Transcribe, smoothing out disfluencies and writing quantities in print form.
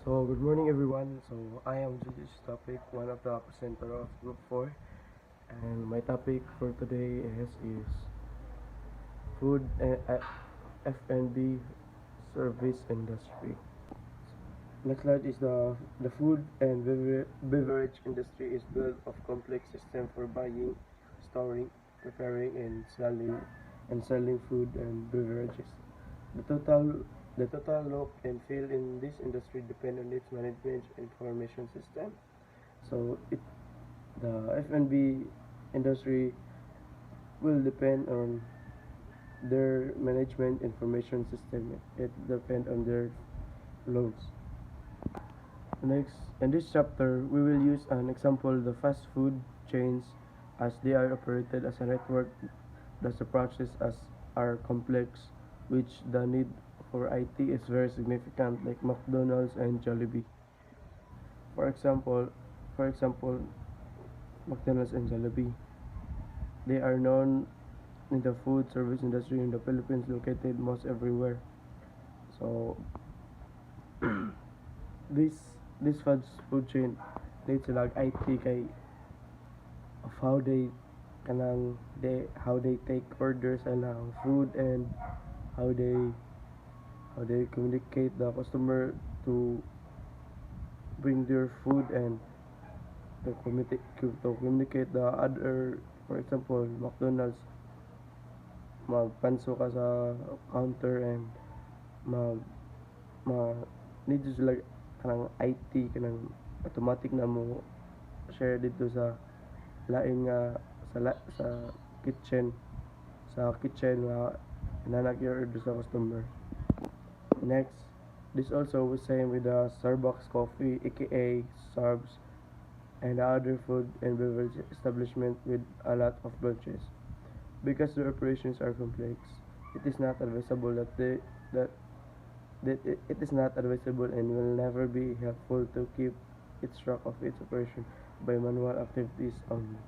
So, good morning everyone. So, I am Julius Topic, one of the presenter of Group 4. And my topic for today is food and F&B service industry. Next slide is the food and beverage industry is built of complex system for buying, storing, preparing, and selling food and beverages. The total the total look and feel in this industry depend on its management information system. So the F&B industry will depend on their management information system. It depend on their loans. Next, in this chapter, we will use an example the fast food chains as they are operated as a network. Thus, the process as are complex, which the need for IT is very significant, like McDonald's and Jollibee. For example, for example, McDonald's and Jollibee, they are known in the food service industry in the Philippines, located most everywhere. So this this fast food chain needs like IT kay of how they take orders and food and how they how they communicate the customer to bring their food and to communicate the other. For example, McDonald's, magpanso ka sa counter and mag ma need sila kanang IT kanang automatic na mo share dito sa lain nga sa kitchen nga inanak your order sa customer. Next, this also was same with the Starbucks coffee, aka Starbucks, and other food and beverage establishment with a lot of branches. Because their operations are complex, it is not advisable that it is not advisable and will never be helpful to keep its track of its operation by manual activities only.